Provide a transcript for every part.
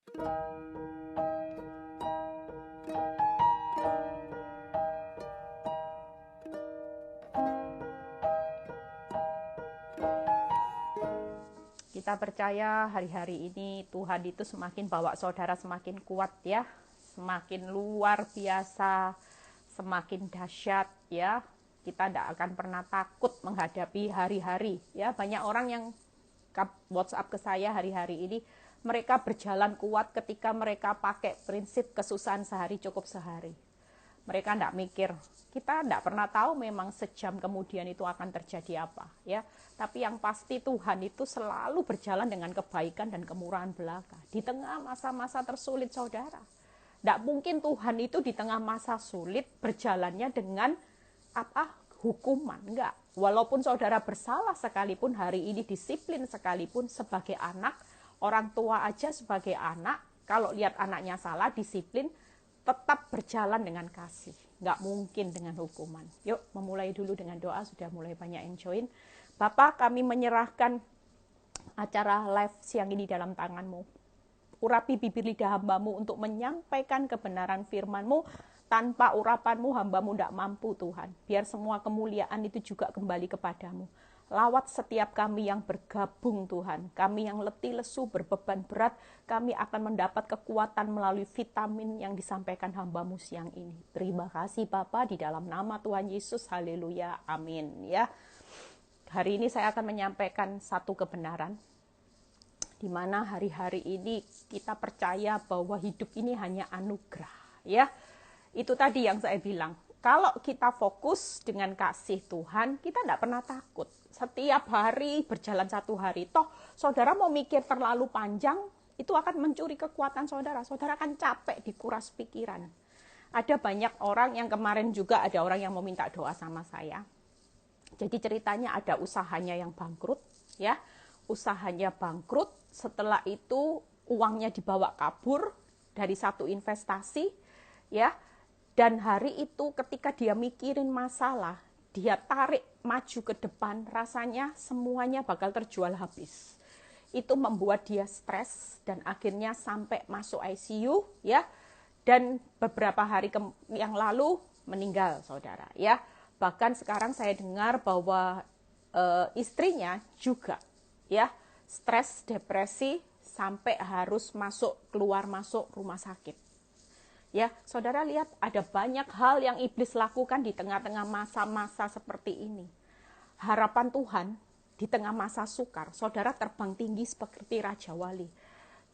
Kita percaya hari-hari ini Tuhan itu semakin bawa saudara semakin kuat ya, semakin luar biasa, semakin dahsyat ya. Kita tidak akan pernah takut menghadapi hari-hari ya. Banyak orang yang WhatsApp ke saya hari-hari ini, mereka berjalan kuat ketika mereka pakai prinsip kesusahan sehari cukup sehari. Mereka tidak mikir, kita tidak pernah tahu memang sejam kemudian itu akan terjadi apa ya. Tapi yang pasti Tuhan itu selalu berjalan dengan kebaikan dan kemurahan belaka di tengah masa-masa tersulit saudara. Tidak mungkin Tuhan itu di tengah masa sulit berjalannya dengan hukuman, enggak. Walaupun saudara bersalah sekalipun, hari ini disiplin sekalipun, sebagai anak, orang tua aja sebagai anak, kalau lihat anaknya salah disiplin, tetap berjalan dengan kasih, nggak mungkin dengan hukuman. Yuk memulai dulu dengan doa, sudah mulai banyak yang join. Bapak, kami menyerahkan acara live siang ini dalam tangan-Mu. Urapi bibir lidah hamba-Mu untuk menyampaikan kebenaran firman-Mu. Tanpa urapan-Mu, hamba-Mu tidak mampu Tuhan. Biar semua kemuliaan itu juga kembali kepadamu. Lawat setiap kami yang bergabung Tuhan. Kami yang letih lesu berbeban berat, kami akan mendapat kekuatan melalui vitamin yang disampaikan hamba-Mu siang ini. Terima kasih Bapa, di dalam nama Tuhan Yesus. Haleluya. Amin ya. Hari ini saya akan menyampaikan satu kebenaran, di mana hari-hari ini kita percaya bahwa hidup ini hanya anugerah ya. Itu tadi yang saya bilang. Kalau kita fokus dengan kasih Tuhan, kita tidak pernah takut. Setiap hari berjalan satu hari. Toh, saudara mau mikir terlalu panjang, itu akan mencuri kekuatan saudara. Saudara akan capek, dikuras pikiran. Ada banyak orang yang kemarin juga ada orang yang mau minta doa sama saya. Jadi ceritanya ada usahanya yang bangkrut, ya. Usahanya bangkrut, setelah itu uangnya dibawa kabur dari satu investasi, ya. Dan hari itu ketika dia mikirin masalah, dia tarik maju ke depan, rasanya semuanya bakal terjual habis. Itu membuat dia stres dan akhirnya sampai masuk ICU ya. Dan beberapa hari yang lalu meninggal saudara ya. Bahkan sekarang saya dengar bahwa istrinya juga ya stres, depresi sampai harus keluar masuk rumah sakit. Ya, saudara lihat ada banyak hal yang iblis lakukan di tengah-tengah masa-masa seperti ini. Harapan Tuhan di tengah masa sukar, saudara terbang tinggi seperti Raja Wali.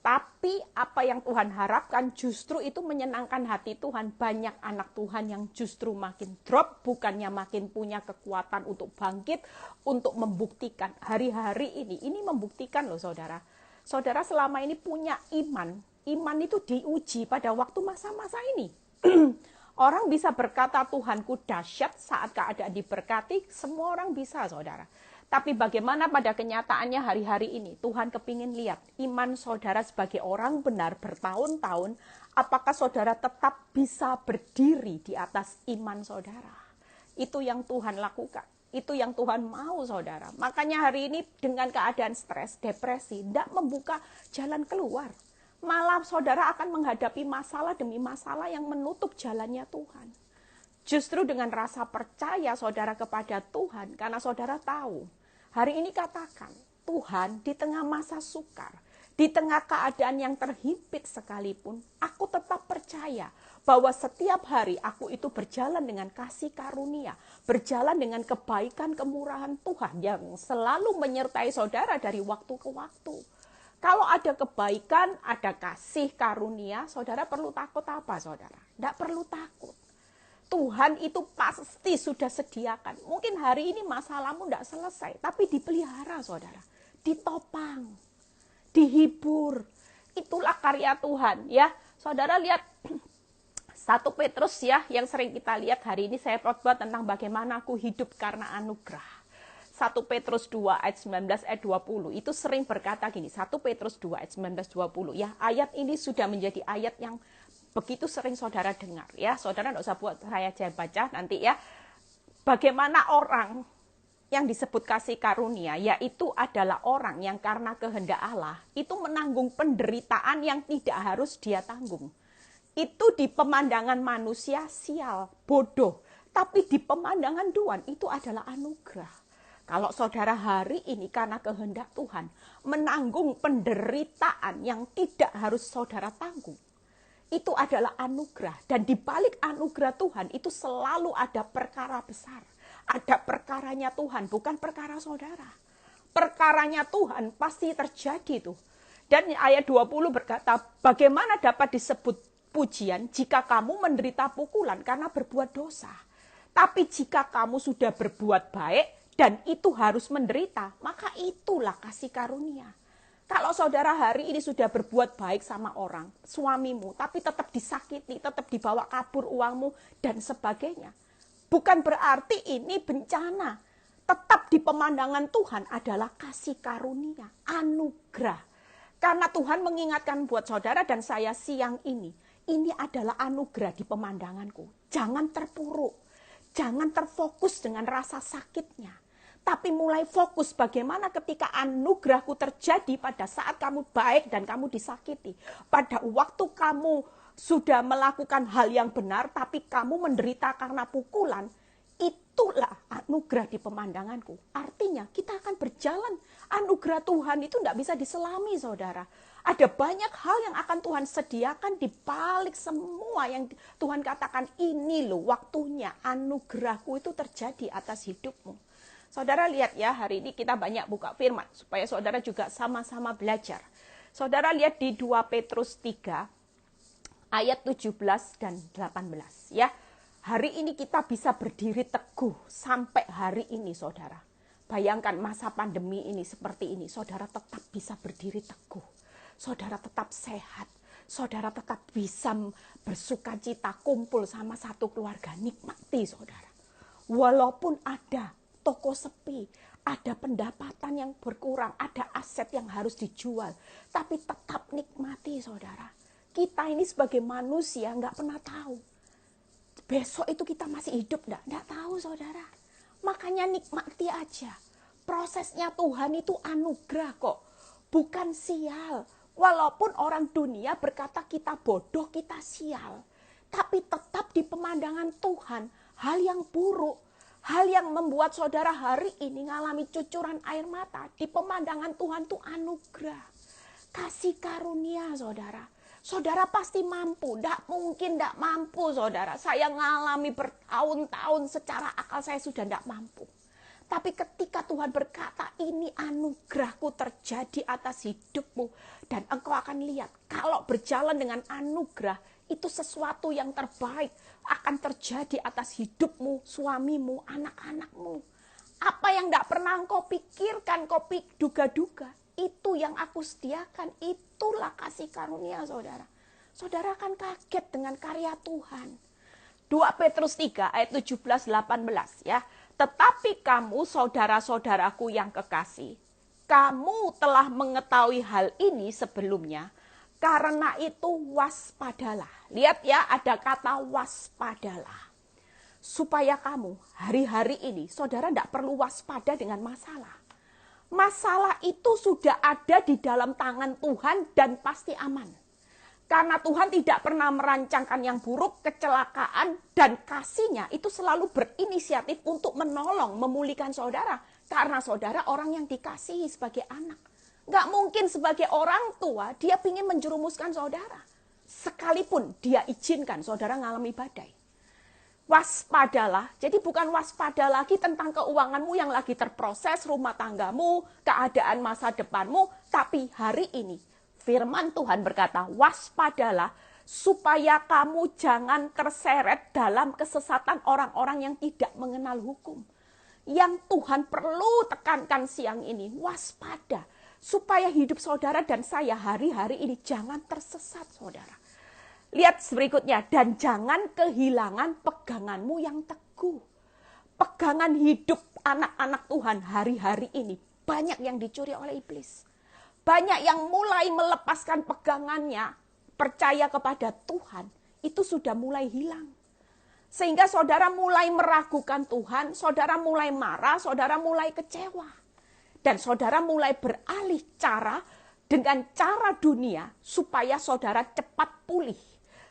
Tapi apa yang Tuhan harapkan justru itu menyenangkan hati Tuhan. Banyak anak Tuhan yang justru makin drop, bukannya makin punya kekuatan untuk bangkit, untuk membuktikan hari-hari ini membuktikan loh saudara. Saudara selama ini punya iman. Iman itu diuji pada waktu masa-masa ini. Orang bisa berkata Tuhanku dahsyat saat keadaan diberkati, semua orang bisa saudara. Tapi bagaimana pada kenyataannya hari-hari ini? Tuhan kepingin lihat iman saudara sebagai orang benar bertahun-tahun, apakah saudara tetap bisa berdiri di atas iman saudara? Itu yang Tuhan lakukan. Itu yang Tuhan mau saudara. Makanya hari ini dengan keadaan stres, depresi, tidak membuka jalan keluar. Malah saudara akan menghadapi masalah demi masalah yang menutup jalannya Tuhan. Justru dengan rasa percaya saudara kepada Tuhan, karena saudara tahu, hari ini katakan, Tuhan di tengah masa sukar, di tengah keadaan yang terhimpit sekalipun, aku tetap percaya bahwa setiap hari aku itu berjalan dengan kasih karunia, berjalan dengan kebaikan kemurahan Tuhan yang selalu menyertai saudara dari waktu ke waktu. Kalau ada kebaikan, ada kasih karunia, saudara perlu takut apa saudara? Tidak perlu takut. Tuhan itu pasti sudah sediakan. Mungkin hari ini masalahmu tidak selesai, tapi dipelihara saudara. Ditopang, dihibur. Itulah karya Tuhan ya. Saudara lihat 1 Petrus ya, yang sering kita lihat hari ini saya khotbah tentang bagaimana aku hidup karena anugerah. 1 Petrus 2 ayat 19 ayat 20 itu sering berkata gini, 1 Petrus 2 ayat 19-20 ya, ayat ini sudah menjadi ayat yang begitu sering saudara dengar ya. Saudara tidak usah buat saya baca nanti ya. Bagaimana orang yang disebut kasih karunia, yaitu adalah orang yang karena kehendak Allah itu menanggung penderitaan yang tidak harus dia tanggung. Itu di pemandangan manusia sial, bodoh. Tapi di pemandangan Tuhan itu adalah anugerah. Kalau saudara hari ini karena kehendak Tuhan menanggung penderitaan yang tidak harus saudara tanggung, itu adalah anugerah. Dan di balik anugerah Tuhan itu selalu ada perkara besar. Ada perkaranya Tuhan, bukan perkara saudara. Perkaranya Tuhan pasti terjadi tuh. Dan ayat 20 berkata, bagaimana dapat disebut pujian jika kamu menderita pukulan karena berbuat dosa. Tapi jika kamu sudah berbuat baik dan itu harus menderita, maka itulah kasih karunia. Kalau saudara hari ini sudah berbuat baik sama orang, suamimu, tapi tetap disakiti, tetap dibawa kabur uangmu, dan sebagainya. Bukan berarti ini bencana. Tetap di pemandangan Tuhan adalah kasih karunia, anugerah. Karena Tuhan mengingatkan buat saudara dan saya siang ini adalah anugerah di pemandanganku. Jangan terpuruk. Jangan terfokus dengan rasa sakitnya. Tapi mulai fokus bagaimana ketika anugerahku terjadi pada saat kamu baik dan kamu disakiti. Pada waktu kamu sudah melakukan hal yang benar tapi kamu menderita karena pukulan. Itulah anugerah di pemandanganku. Artinya kita akan berjalan. Anugerah Tuhan itu tidak bisa diselami saudara. Ada banyak hal yang akan Tuhan sediakan di balik semua yang Tuhan katakan ini loh waktunya anugerahku itu terjadi atas hidupmu. Saudara lihat ya, hari ini kita banyak buka firman supaya saudara juga sama-sama belajar. Saudara lihat di 2 Petrus 3 ayat 17 dan 18 ya. Hari ini kita bisa berdiri teguh sampai hari ini saudara. Bayangkan masa pandemi ini seperti ini, saudara tetap bisa berdiri teguh. Saudara tetap sehat, saudara tetap bisa bersuka cita kumpul sama satu keluarga, nikmati saudara. Walaupun ada toko sepi, ada pendapatan yang berkurang, ada aset yang harus dijual, tapi tetap nikmati saudara. Kita ini sebagai manusia nggak pernah tahu. Besok itu kita masih hidup nggak tahu saudara. Makanya nikmati aja. Prosesnya Tuhan itu anugerah kok, bukan sial. Walaupun orang dunia berkata kita bodoh, kita sial. Tapi tetap di pemandangan Tuhan, hal yang buruk, hal yang membuat saudara hari ini mengalami cucuran air mata, di pemandangan Tuhan itu anugerah. Kasih karunia saudara. Saudara pasti mampu, tidak mungkin tidak mampu saudara. Saya mengalami bertahun-tahun secara akal saya sudah tidak mampu. Tapi ketika Tuhan berkata ini anugerahku terjadi atas hidupmu. Dan engkau akan lihat kalau berjalan dengan anugerah itu sesuatu yang terbaik akan terjadi atas hidupmu, suamimu, anak-anakmu. Apa yang tidak pernah engkau pikirkan, kau duga-duga. Itu yang aku sediakan, itulah kasih karunia saudara. Saudara akan kaget dengan karya Tuhan. 2 Petrus 3 ayat 17-18 ya. Tetapi kamu saudara-saudaraku yang kekasih, kamu telah mengetahui hal ini sebelumnya, karena itu waspadalah. Lihat ya, ada kata waspadalah. Supaya kamu hari-hari ini, saudara tidak perlu waspada dengan masalah. Masalah itu sudah ada di dalam tangan Tuhan dan pasti aman. Karena Tuhan tidak pernah merancangkan yang buruk, kecelakaan, dan kasih-Nya itu selalu berinisiatif untuk menolong, memulihkan saudara. Karena saudara orang yang dikasihi sebagai anak. Nggak mungkin sebagai orang tua, dia ingin menjerumuskan saudara. Sekalipun dia izinkan saudara ngalami badai. Waspadalah, jadi bukan waspada lagi tentang keuanganmu yang lagi terproses, rumah tanggamu, keadaan masa depanmu, tapi hari ini firman Tuhan berkata, waspadalah supaya kamu jangan terseret dalam kesesatan orang-orang yang tidak mengenal hukum. Yang Tuhan perlu tekankan siang ini, waspada. Supaya hidup saudara dan saya hari-hari ini jangan tersesat saudara. Lihat berikutnya, dan jangan kehilangan peganganmu yang teguh. Pegangan hidup anak-anak Tuhan hari-hari ini banyak yang dicuri oleh iblis. Banyak yang mulai melepaskan pegangannya, percaya kepada Tuhan, itu sudah mulai hilang. Sehingga saudara mulai meragukan Tuhan, saudara mulai marah, saudara mulai kecewa. Dan saudara mulai beralih cara dengan cara dunia supaya saudara cepat pulih.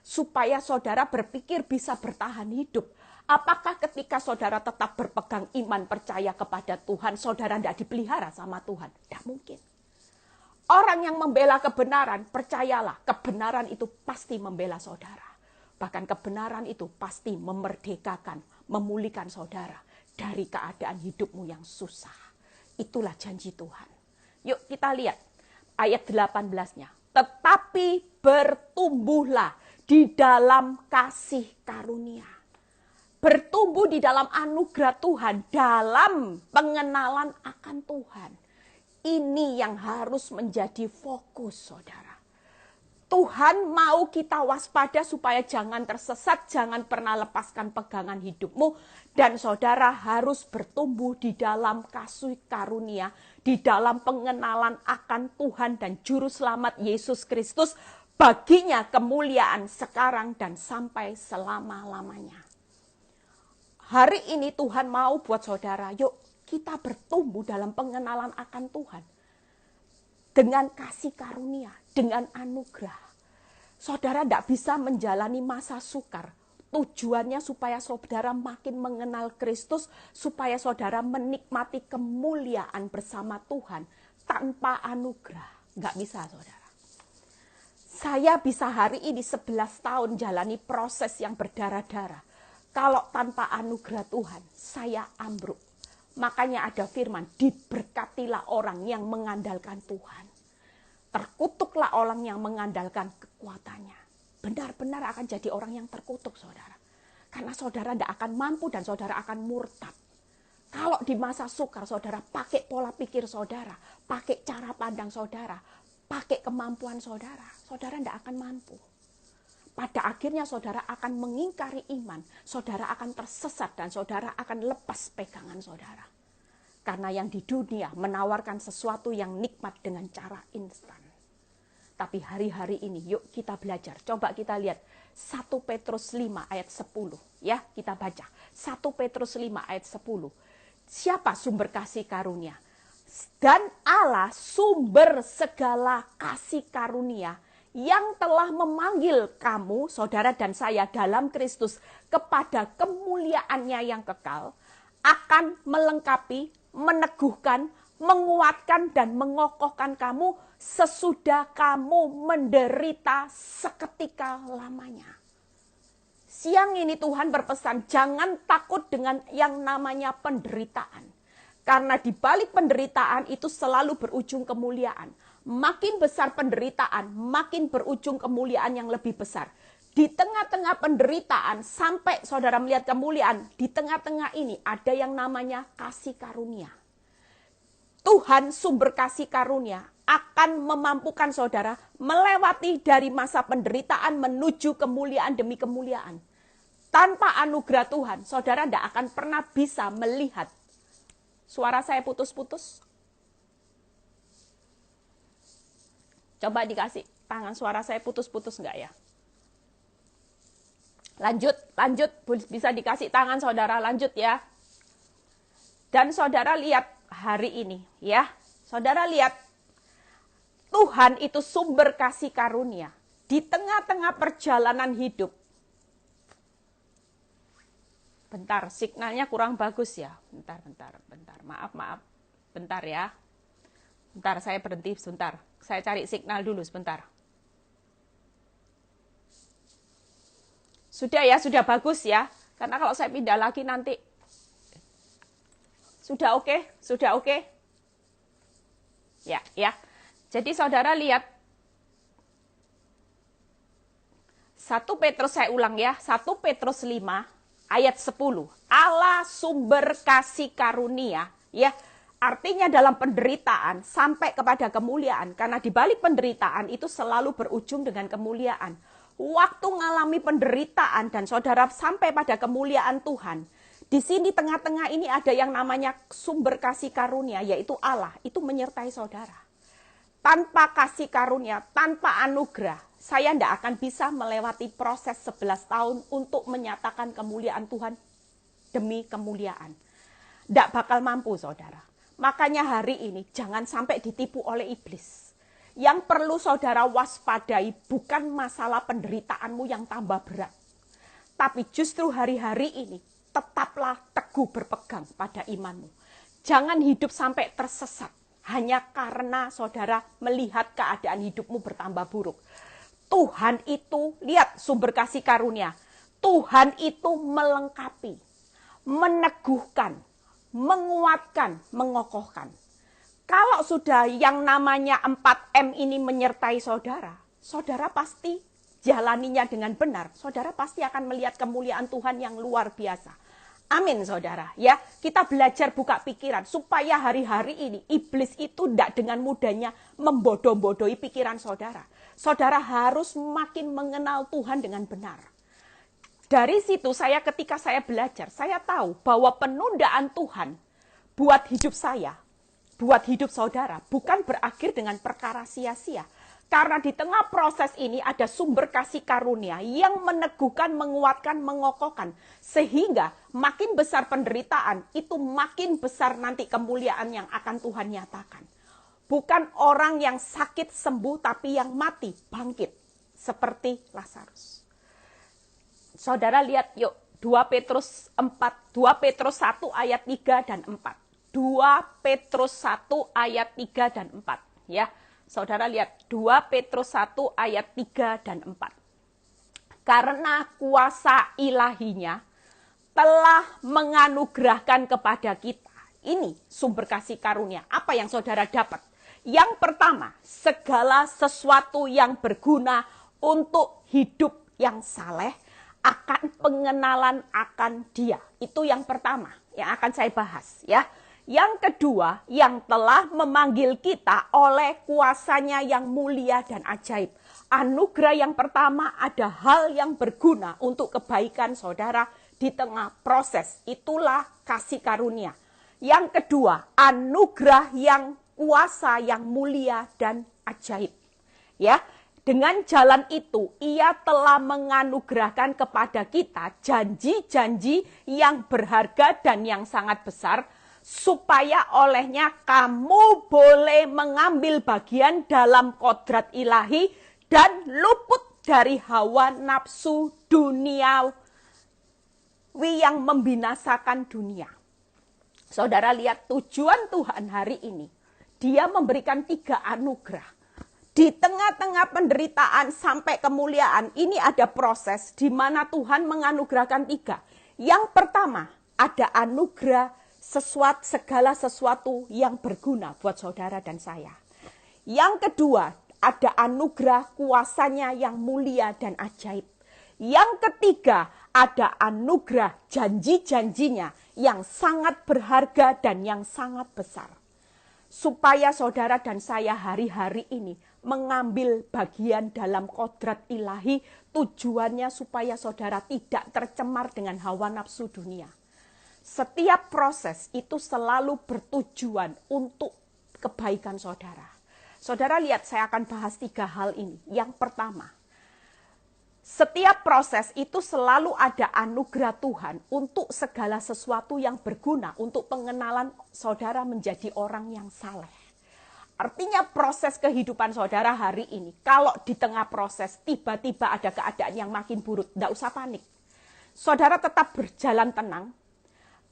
Supaya saudara berpikir bisa bertahan hidup. Apakah ketika saudara tetap berpegang iman percaya kepada Tuhan, saudara tidak dipelihara sama Tuhan? Tidak mungkin. Orang yang membela kebenaran, percayalah, kebenaran itu pasti membela saudara. Bahkan kebenaran itu pasti memerdekakan, memulihkan saudara dari keadaan hidupmu yang susah. Itulah janji Tuhan. Yuk kita lihat ayat 18-nya. Tetapi bertumbuhlah di dalam kasih karunia. Bertumbuh di dalam anugerah Tuhan, dalam pengenalan akan Tuhan. Ini yang harus menjadi fokus saudara. Tuhan mau kita waspada supaya jangan tersesat, jangan pernah lepaskan pegangan hidupmu. Dan saudara harus bertumbuh di dalam kasih karunia, di dalam pengenalan akan Tuhan dan Juru Selamat Yesus Kristus. Baginya kemuliaan sekarang dan sampai selama-lamanya. Hari ini Tuhan mau buat saudara, yuk kita bertumbuh dalam pengenalan akan Tuhan. Dengan kasih karunia, dengan anugerah. Saudara tidak bisa menjalani masa sukar. Tujuannya supaya saudara makin mengenal Kristus, supaya saudara menikmati kemuliaan bersama Tuhan. Tanpa anugerah, nggak bisa saudara. Saya bisa hari ini 11 tahun jalani proses yang berdarah-darah. Kalau tanpa anugerah Tuhan, saya ambruk. Makanya ada firman, diberkatilah orang yang mengandalkan Tuhan. Terkutuklah orang yang mengandalkan kekuatannya. Benar-benar akan jadi orang yang terkutuk, saudara. Karena saudara tidak akan mampu dan saudara akan murtad. Kalau di masa sukar, saudara pakai pola pikir saudara, pakai cara pandang saudara, pakai kemampuan saudara, saudara tidak akan mampu. Pada akhirnya saudara akan mengingkari iman, saudara akan tersesat dan saudara akan lepas pegangan saudara. Karena yang di dunia menawarkan sesuatu yang nikmat dengan cara instan. Tapi hari-hari ini yuk kita belajar. Coba kita lihat 1 Petrus 5 ayat 10. Ya, kita baca. 1 Petrus 5 ayat 10. Siapa sumber kasih karunia? Dan Allah sumber segala kasih karunia yang telah memanggil kamu, saudara dan saya dalam Kristus kepada kemuliaannya yang kekal, akan melengkapi, meneguhkan, menguatkan dan mengokohkan kamu sesudah kamu menderita seketika lamanya. Siang ini Tuhan berpesan, jangan takut dengan yang namanya penderitaan. Karena di balik penderitaan itu selalu berujung kemuliaan. Makin besar penderitaan, makin berujung kemuliaan yang lebih besar. Di tengah-tengah penderitaan, sampai saudara melihat kemuliaan, di tengah-tengah ini ada yang namanya kasih karunia. Tuhan sumber kasih karunia akan memampukan saudara melewati dari masa penderitaan menuju kemuliaan demi kemuliaan. Tanpa anugerah Tuhan, saudara tidak akan pernah bisa melihat. Suara saya putus-putus. Coba dikasih tangan, suara saya putus-putus enggak ya? Lanjut, bisa dikasih tangan saudara, lanjut ya. Dan saudara lihat hari ini ya, saudara lihat Tuhan itu sumber kasih karunia di tengah-tengah perjalanan hidup. Bentar, signalnya kurang bagus ya. Bentar. Maaf. Bentar ya. Bentar, saya berhenti sebentar. Saya cari signal dulu sebentar. Sudah ya, sudah bagus ya. Karena kalau saya pindah lagi nanti. Sudah oke? Ya. Jadi saudara lihat. 1 Petrus saya ulang ya. 1 Petrus 5 ayat 10. Allah sumber kasih karunia. Ya. Artinya dalam penderitaan sampai kepada kemuliaan. Karena di balik penderitaan itu selalu berujung dengan kemuliaan. Waktu mengalami penderitaan dan saudara sampai pada kemuliaan Tuhan. Di sini tengah-tengah ini ada yang namanya sumber kasih karunia, yaitu Allah. Itu menyertai saudara. tanpa kasih karunia, tanpa anugerah, saya tidak akan bisa melewati proses 11 tahun untuk menyatakan kemuliaan Tuhan demi kemuliaan. Tidak bakal mampu, saudara. Makanya hari ini jangan sampai ditipu oleh iblis. Yang perlu saudara waspadai bukan masalah penderitaanmu yang tambah berat. Tapi justru hari-hari ini tetaplah teguh berpegang pada imanmu. Jangan hidup sampai tersesat hanya karena saudara melihat keadaan hidupmu bertambah buruk. Tuhan itu, lihat sumber kasih karunia. Tuhan itu melengkapi, meneguhkan, menguatkan, mengokohkan. Kalau sudah yang namanya 4M ini menyertai saudara, saudara pasti jalaninya dengan benar. Saudara pasti akan melihat kemuliaan Tuhan yang luar biasa. Amin, saudara. Ya, kita belajar buka pikiran supaya hari-hari ini iblis itu tidak dengan mudahnya membodoh-bodohi pikiran saudara. Saudara harus makin mengenal Tuhan dengan benar. Dari situ ketika saya belajar, saya tahu bahwa penundaan Tuhan buat hidup saya, buat hidup saudara, bukan berakhir dengan perkara sia-sia. Karena di tengah proses ini ada sumber kasih karunia yang meneguhkan, menguatkan, mengokohkan. Sehingga makin besar penderitaan, itu makin besar nanti kemuliaan yang akan Tuhan nyatakan. Bukan orang yang sakit sembuh, tapi yang mati bangkit. Seperti Lazarus. Saudara lihat yuk, 2 Petrus 1 ayat 3 dan 4. 2 Petrus 1 ayat 3 dan 4. Ya. Saudara lihat 2 Petrus 1 ayat 3 dan 4. Karena kuasa ilahinya telah menganugerahkan kepada kita. Ini sumber kasih karunia. Apa yang saudara dapat? Yang pertama, segala sesuatu yang berguna untuk hidup yang saleh akan pengenalan akan Dia. Itu yang pertama yang akan saya bahas, ya. Yang kedua, yang telah memanggil kita oleh kuasanya yang mulia dan ajaib. Anugerah yang pertama ada hal yang berguna untuk kebaikan saudara di tengah proses. Itulah kasih karunia. Yang kedua, anugerah yang kuasa yang mulia dan ajaib. Ya, dengan jalan itu Ia telah menganugerahkan kepada kita janji-janji yang berharga dan yang sangat besar, supaya olehnya kamu boleh mengambil bagian dalam kodrat ilahi dan luput dari hawa nafsu duniawi yang membinasakan dunia. Saudara lihat tujuan Tuhan hari ini. Dia memberikan 3 anugerah. Di tengah-tengah penderitaan sampai kemuliaan, ini ada proses di mana Tuhan menganugerahkan 3. Yang pertama, ada anugerah segala sesuatu yang berguna buat saudara dan saya. Yang kedua, ada anugerah kuasanya yang mulia dan ajaib. Yang ketiga, ada anugerah janji-janjinya yang sangat berharga dan yang sangat besar. Supaya saudara dan saya hari-hari ini mengambil bagian dalam kodrat ilahi, tujuannya supaya saudara tidak tercemar dengan hawa nafsu dunia. Setiap proses itu selalu bertujuan untuk kebaikan saudara. Saudara lihat, saya akan bahas 3 hal ini. Yang pertama, setiap proses itu selalu ada anugerah Tuhan untuk segala sesuatu yang berguna untuk pengenalan saudara menjadi orang yang saleh. Artinya proses kehidupan saudara hari ini, kalau di tengah proses tiba-tiba ada keadaan yang makin buruk, tidak usah panik. Saudara tetap berjalan tenang,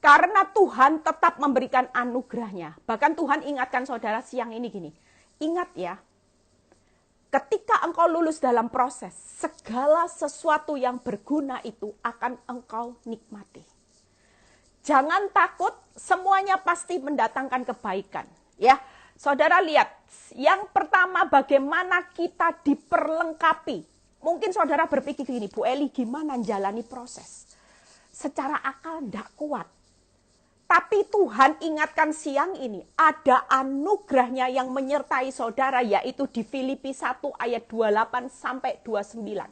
karena Tuhan tetap memberikan anugerahnya. Bahkan Tuhan ingatkan saudara siang ini gini, ingat ya, ketika engkau lulus dalam proses, segala sesuatu yang berguna itu akan engkau nikmati. Jangan takut, semuanya pasti mendatangkan kebaikan. Ya, saudara lihat, yang pertama bagaimana kita diperlengkapi. Mungkin saudara berpikir gini, Bu Eli gimana menjalani proses? Secara akal tidak kuat. Tapi Tuhan ingatkan siang ini, ada anugerahnya yang menyertai saudara, yaitu di Filipi 1 ayat 28 sampai 29.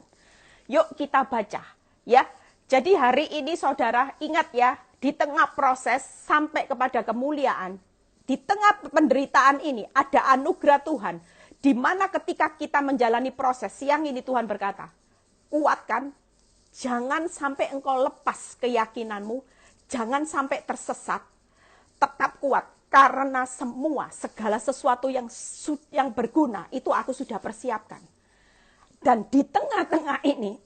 Yuk kita baca. Ya. Jadi hari ini saudara ingat ya, di tengah proses sampai kepada kemuliaan, di tengah penderitaan ini ada anugerah Tuhan. Di mana ketika kita menjalani proses, siang ini Tuhan berkata, kuatkan, jangan sampai engkau lepas keyakinanmu, jangan sampai tersesat, tetap kuat. Karena segala sesuatu yang berguna, itu aku sudah persiapkan. Dan di tengah-tengah ini,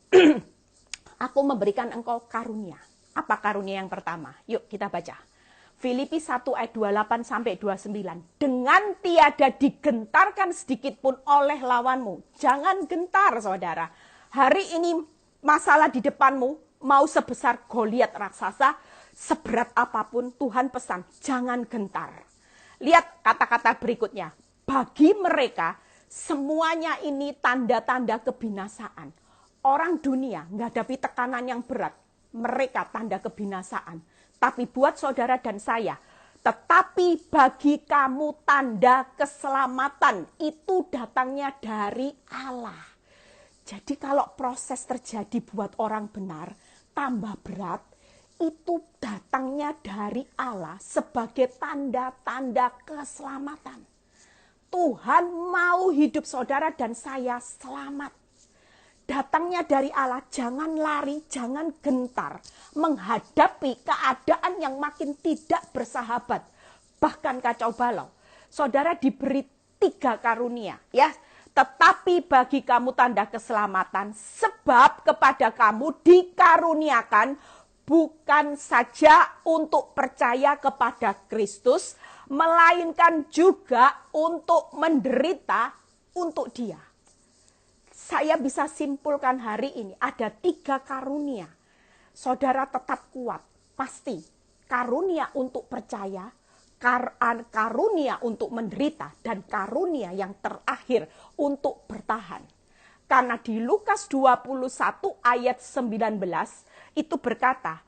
aku memberikan engkau karunia. Apa karunia yang pertama? Yuk kita baca. Filipi 1 ayat 28 sampai 29. Dengan tiada digentarkan sedikit pun oleh lawanmu. Jangan gentar saudara. Hari ini masalah di depanmu mau sebesar Goliat raksasa, seberat apapun Tuhan pesan, jangan gentar. Lihat kata-kata berikutnya. Bagi mereka semuanya ini tanda-tanda kebinasaan. Orang dunia menghadapi tekanan yang berat. Mereka tanda kebinasaan. Tapi buat saudara dan saya, tetapi bagi kamu tanda keselamatan, itu datangnya dari Allah. Jadi kalau proses terjadi buat orang benar, tambah berat, itu datangnya dari Allah sebagai tanda-tanda keselamatan. Tuhan mau hidup saudara dan saya selamat. Datangnya dari Allah, jangan lari, jangan gentar menghadapi keadaan yang makin tidak bersahabat, bahkan kacau balau. Saudara diberi 3 karunia, ya. Tetapi bagi kamu tanda keselamatan, sebab kepada kamu dikaruniakan bukan saja untuk percaya kepada Kristus, melainkan juga untuk menderita untuk Dia. Saya bisa simpulkan hari ini ada 3 karunia. Saudara tetap kuat, pasti. Karunia untuk percaya, karunia untuk menderita, dan karunia yang terakhir untuk bertahan. Karena di Lukas 21 ayat 19 itu berkata,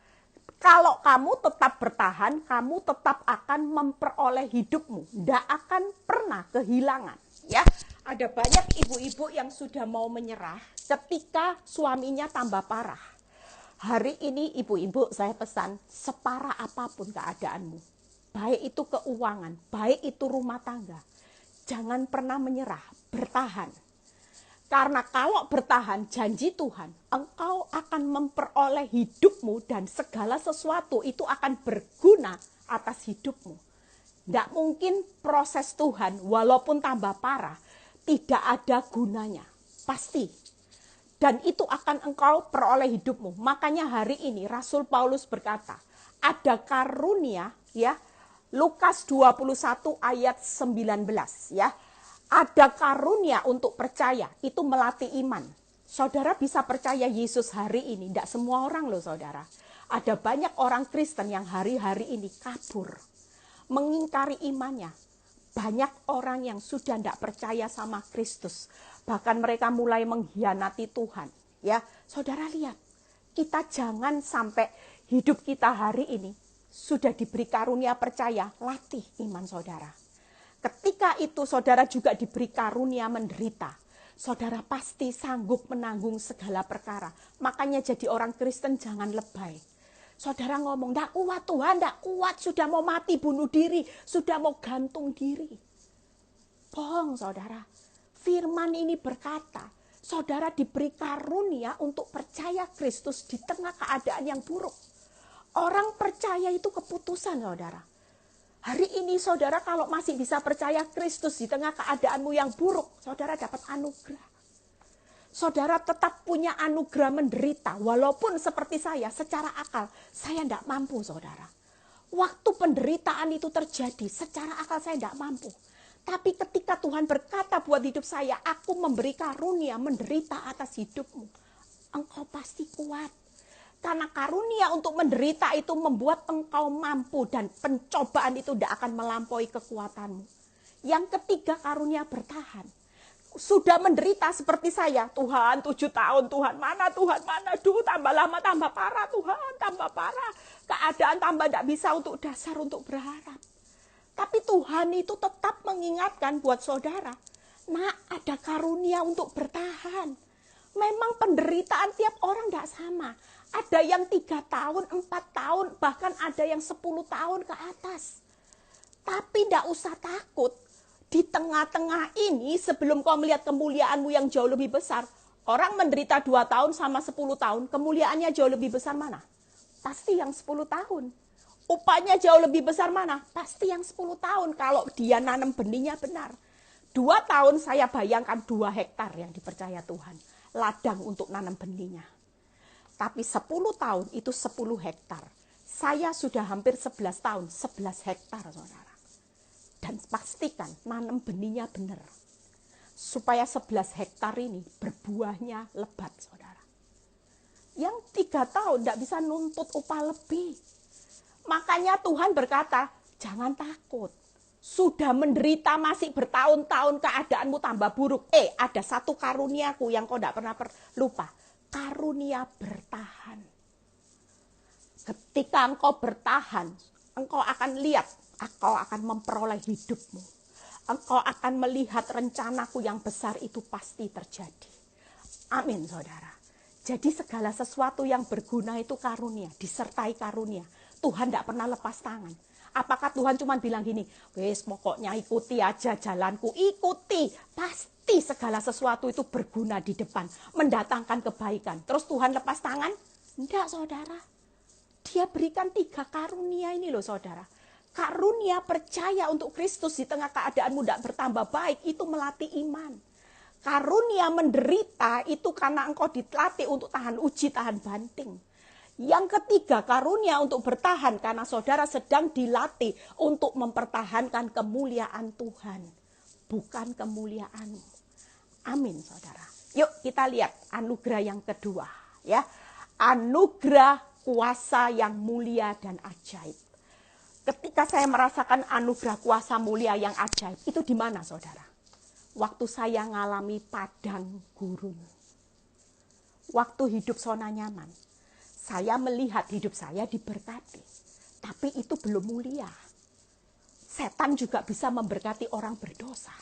kalau kamu tetap bertahan, kamu tetap akan memperoleh hidupmu. Tidak akan pernah kehilangan. Ya, ada banyak ibu-ibu yang sudah mau menyerah ketika suaminya tambah parah. Hari ini ibu-ibu saya pesan, separah apapun keadaanmu, baik itu keuangan, baik itu rumah tangga, jangan pernah menyerah, bertahan. Karena kalau bertahan, janji Tuhan, engkau akan memperoleh hidupmu dan segala sesuatu itu akan berguna atas hidupmu. Tidak mungkin proses Tuhan walaupun tambah parah tidak ada gunanya. Pasti. Dan itu akan engkau peroleh hidupmu. Makanya hari ini Rasul Paulus berkata, ada karunia ya. Lukas 21 ayat 19 ya. Ada karunia untuk percaya, itu melatih iman. Saudara bisa percaya Yesus hari ini, tidak semua orang loh saudara. Ada banyak orang Kristen yang hari-hari ini kabur, mengingkari imannya. Banyak orang yang sudah tidak percaya sama Kristus. Bahkan mereka mulai mengkhianati Tuhan. Ya, saudara lihat, kita jangan sampai hidup kita hari ini sudah diberi karunia percaya, latih iman saudara. Ketika itu saudara juga diberi karunia menderita. Saudara pasti sanggup menanggung segala perkara. Makanya jadi orang Kristen jangan lebay. Saudara ngomong, "Ndak kuat Tuhan, ndak kuat, sudah mau mati bunuh diri, sudah mau gantung diri." Bohong saudara. Firman ini berkata, saudara diberi karunia untuk percaya Kristus di tengah keadaan yang buruk. Orang percaya itu keputusan saudara. Hari ini saudara kalau masih bisa percaya Kristus di tengah keadaanmu yang buruk, saudara dapat anugerah. Saudara tetap punya anugerah menderita, walaupun seperti saya, secara akal, saya tidak mampu saudara. Waktu penderitaan itu terjadi, secara akal saya tidak mampu. Tapi ketika Tuhan berkata buat hidup saya, aku memberi karunia menderita atas hidupmu, engkau pasti kuat. Karena karunia untuk menderita itu membuat engkau mampu dan pencobaan itu tidak akan melampaui kekuatanmu. Yang ketiga karunia bertahan. Sudah menderita seperti saya, Tuhan 7 tahun, Tuhan mana, duh tambah lama tambah parah, Tuhan tambah parah. Keadaan tambah tidak bisa untuk dasar untuk berharap. Tapi Tuhan itu tetap mengingatkan buat saudara, nak ada karunia untuk bertahan. Memang penderitaan tiap orang tidak sama. Ada yang 3 tahun, 4 tahun, bahkan ada yang 10 tahun ke atas. Tapi tidak usah takut. Di tengah-tengah ini, sebelum kau melihat kemuliaanmu yang jauh lebih besar, orang menderita 2 tahun sama 10 tahun, kemuliaannya jauh lebih besar mana? Pasti yang 10 tahun. Upahnya jauh lebih besar mana? Pasti yang 10 tahun kalau dia nanam benihnya benar. 2 tahun saya bayangkan 2 hektar yang dipercaya Tuhan. Ladang untuk nanam benihnya. Tapi 10 tahun itu 10 hektar. Saya sudah hampir 11 tahun, 11 hektar saudara. Dan pastikan nanam benihnya benar. Supaya 11 hektar ini berbuahnya lebat saudara. Yang 3 tahun tidak bisa nuntut upah lebih. Makanya Tuhan berkata, jangan takut. Sudah menderita masih bertahun-tahun keadaanmu tambah buruk. Ada satu karuniaku yang kau tidak pernah lupa. Karunia bertahan. Ketika engkau bertahan, engkau akan lihat, engkau akan memperoleh hidupmu. Engkau akan melihat rencanaku yang besar itu pasti terjadi. Amin saudara. Jadi segala sesuatu yang berguna itu karunia, disertai karunia. Tuhan tidak pernah lepas tangan. Apakah Tuhan cuma bilang gini, wes pokoknya ikuti aja jalanku, ikuti. Pasti segala sesuatu itu berguna di depan, mendatangkan kebaikan. Terus Tuhan lepas tangan? Enggak saudara. Dia berikan 3 karunia ini loh saudara. Karunia percaya untuk Kristus di tengah keadaanmu tidak bertambah baik, itu melatih iman. Karunia menderita itu karena engkau dilatih untuk tahan uji, tahan banting. Yang ketiga, karunia untuk bertahan karena saudara sedang dilatih untuk mempertahankan kemuliaan Tuhan. Bukan kemuliaanmu. Amin saudara. Yuk kita lihat anugerah yang kedua. Ya, anugerah kuasa yang mulia dan ajaib. Ketika saya merasakan anugerah kuasa mulia yang ajaib, itu di mana saudara? Waktu saya ngalami padang gurun. Waktu hidup zona nyaman. Saya melihat hidup saya diberkati. Tapi itu belum mulia. Setan juga bisa memberkati orang berdosa.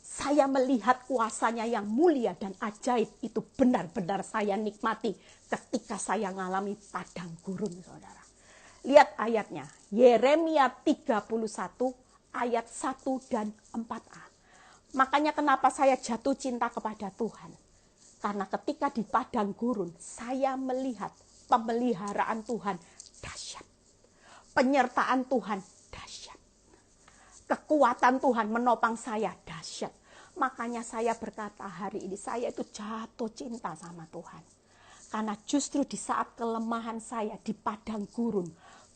Saya melihat kuasanya yang mulia dan ajaib. Itu benar-benar saya nikmati ketika saya ngalami padang gurun saudara. Lihat ayatnya. Yeremia 31 ayat 1 dan 4a. Makanya kenapa saya jatuh cinta kepada Tuhan. Karena ketika di padang gurun, saya melihat pemeliharaan Tuhan dahsyat. Penyertaan Tuhan dahsyat. Kekuatan Tuhan menopang saya dahsyat. Makanya saya berkata hari ini, saya itu jatuh cinta sama Tuhan. Karena justru di saat kelemahan saya di padang gurun,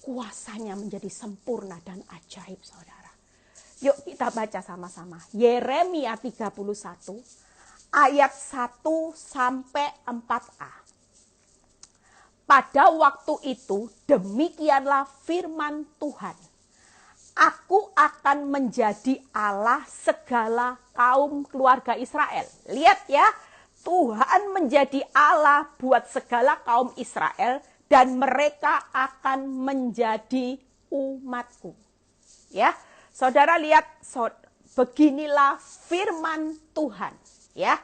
kuasanya menjadi sempurna dan ajaib saudara. Yuk kita baca sama-sama. Yeremia 31 ayat 1 sampai 4a. Pada waktu itu demikianlah firman Tuhan. Aku akan menjadi Allah segala kaum keluarga Israel. Lihat ya, Tuhan menjadi Allah buat segala kaum Israel dan mereka akan menjadi umatku. Ya, saudara lihat, beginilah firman Tuhan. Ya,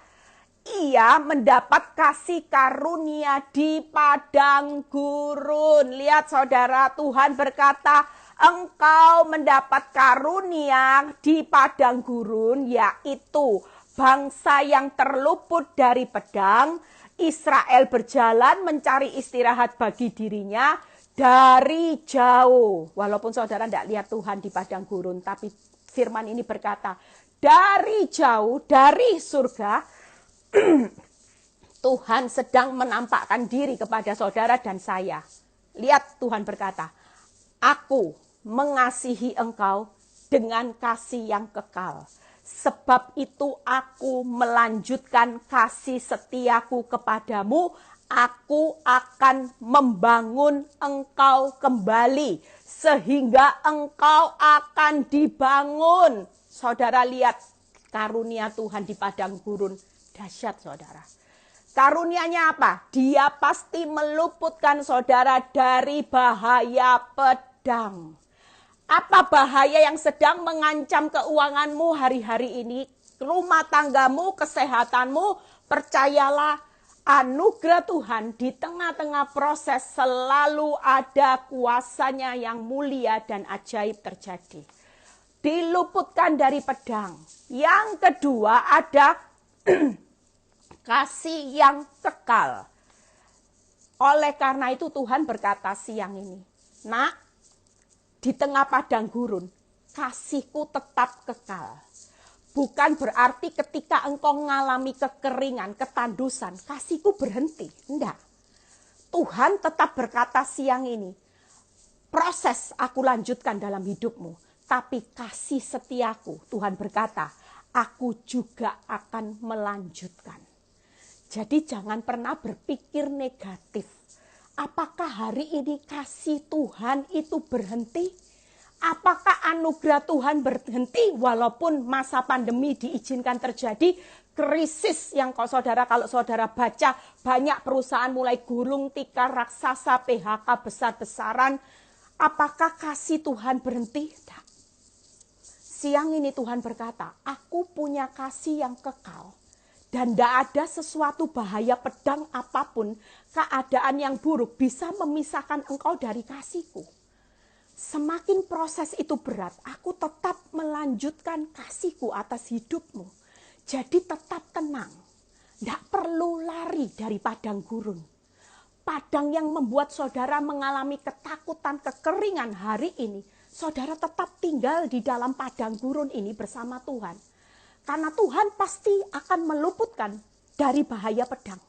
ia mendapat kasih karunia di padang gurun. Lihat saudara, Tuhan berkata, engkau mendapat karunia di padang gurun, yaitu bangsa yang terluput dari pedang. Israel berjalan mencari istirahat bagi dirinya dari jauh. Walaupun saudara tidak lihat Tuhan di padang gurun, tapi firman ini berkata, dari jauh, dari surga, Tuhan sedang menampakkan diri kepada saudara dan saya. Lihat Tuhan berkata, aku mengasihi engkau dengan kasih yang kekal. Sebab itu aku melanjutkan kasih setiaku kepadamu. Aku akan membangun engkau kembali. Sehingga engkau akan dibangun. Saudara lihat karunia Tuhan di padang gurun. Dahsyat saudara. Karunianya apa? Dia pasti meluputkan saudara dari bahaya pedang. Apa bahaya yang sedang mengancam keuanganmu hari-hari ini? Rumah tanggamu, kesehatanmu, percayalah anugerah Tuhan di tengah-tengah proses selalu ada kuasanya yang mulia dan ajaib terjadi. diluputkan dari pedang. Yang kedua ada kasih yang kekal. Oleh karena itu Tuhan berkata siang ini, nak, di tengah padang gurun, kasihku tetap kekal. Bukan berarti ketika engkau mengalami kekeringan, ketandusan, kasihku berhenti. Enggak. Tuhan tetap berkata siang ini, proses aku lanjutkan dalam hidupmu. Tapi kasih setiaku, Tuhan berkata, aku juga akan melanjutkan. Jadi jangan pernah berpikir negatif. Apakah hari ini kasih Tuhan itu berhenti? Apakah anugerah Tuhan berhenti walaupun masa pandemi diizinkan terjadi? Krisis yang kalau saudara baca, banyak perusahaan mulai gulung tikar, raksasa, PHK besar-besaran. Apakah kasih Tuhan berhenti? Tidak. Siang ini Tuhan berkata, aku punya kasih yang kekal. Dan tidak ada sesuatu bahaya pedang apapun, keadaan yang buruk bisa memisahkan engkau dari kasihku. Semakin proses itu berat, aku tetap melanjutkan kasihku atas hidupmu. Jadi tetap tenang, tidak perlu lari dari padang gurun. Padang yang membuat saudara mengalami ketakutan, kekeringan hari ini, saudara tetap tinggal di dalam padang gurun ini bersama Tuhan. Karena Tuhan pasti akan meluputkan dari bahaya pedang.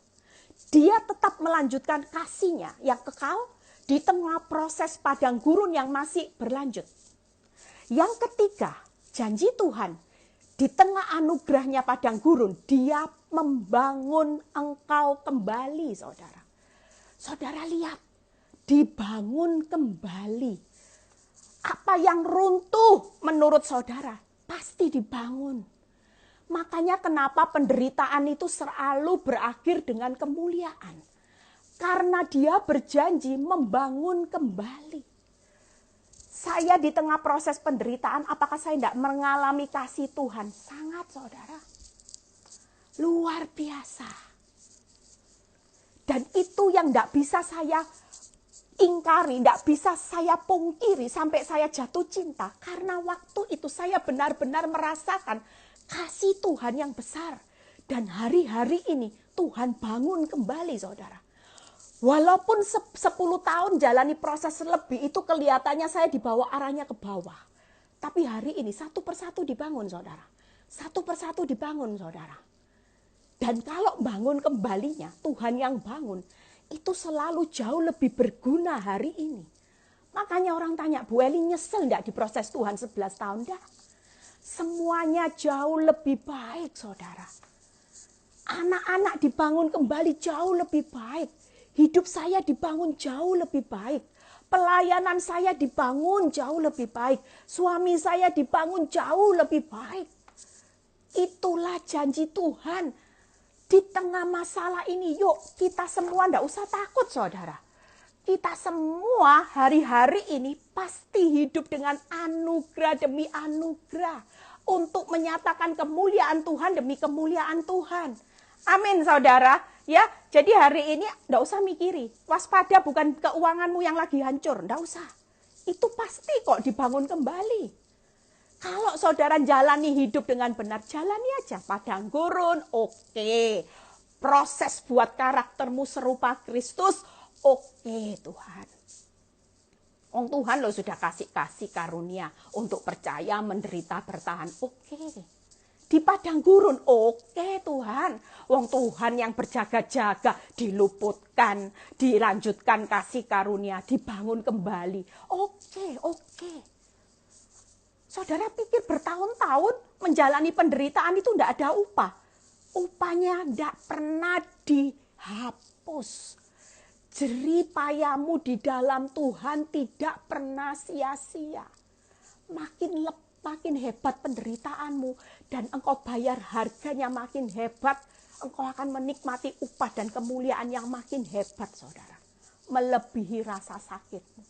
Dia tetap melanjutkan kasih-Nya yang kekal di tengah proses padang gurun yang masih berlanjut. Yang ketiga, janji Tuhan di tengah anugerahnya padang gurun, Dia membangun engkau kembali, saudara. Saudara lihat, dibangun kembali. Apa yang runtuh menurut saudara, pasti dibangun. Makanya kenapa penderitaan itu selalu berakhir dengan kemuliaan. Karena Dia berjanji membangun kembali. Saya di tengah proses penderitaan, apakah saya tidak mengalami kasih Tuhan? Sangat, saudara. Luar biasa. Dan itu yang tidak bisa saya ingkari, tidak bisa saya pungkiri sampai saya jatuh cinta. Karena waktu itu saya benar-benar merasakan kasih Tuhan yang besar. Dan hari-hari ini Tuhan bangun kembali, saudara. Walaupun 10 tahun jalani proses lebih, itu kelihatannya saya dibawa arahnya ke bawah. Tapi hari ini satu persatu dibangun, saudara. Satu persatu dibangun, saudara. Dan kalau bangun kembalinya, Tuhan yang bangun, itu selalu jauh lebih berguna hari ini. Makanya orang tanya, Bu Eli nyesel enggak di proses Tuhan 11 tahun? Enggak. Semuanya jauh lebih baik, saudara. Anak-anak dibangun kembali jauh lebih baik. Hidup saya dibangun jauh lebih baik. Pelayanan saya dibangun jauh lebih baik. Suami saya dibangun jauh lebih baik. Itulah janji Tuhan. Di tengah masalah ini, yuk kita semua tidak usah takut, saudara. Kita semua hari-hari ini pasti hidup dengan anugerah demi anugerah. Untuk menyatakan kemuliaan Tuhan demi kemuliaan Tuhan. Amin, saudara. Ya, jadi hari ini tidak usah mikiri. Waspada bukan keuanganmu yang lagi hancur. Tidak usah. Itu pasti kok dibangun kembali. Kalau saudara jalani hidup dengan benar, jalani aja. Padang gurun, oke. Proses buat karaktermu serupa Kristus, oke Tuhan. Tuhan lo sudah kasih karunia untuk percaya, menderita, bertahan. Oke. Di padang gurun, oke Tuhan. Tuhan yang berjaga-jaga, diluputkan, dilanjutkan kasih karunia, dibangun kembali. Oke. Saudara pikir bertahun-tahun menjalani penderitaan itu tidak ada upah. Upahnya tidak pernah dihapus. Jerih payamu di dalam Tuhan tidak pernah sia-sia. Makin hebat penderitaanmu dan engkau bayar harganya makin hebat, engkau akan menikmati upah dan kemuliaan yang makin hebat, saudara. Melebihi rasa sakitmu.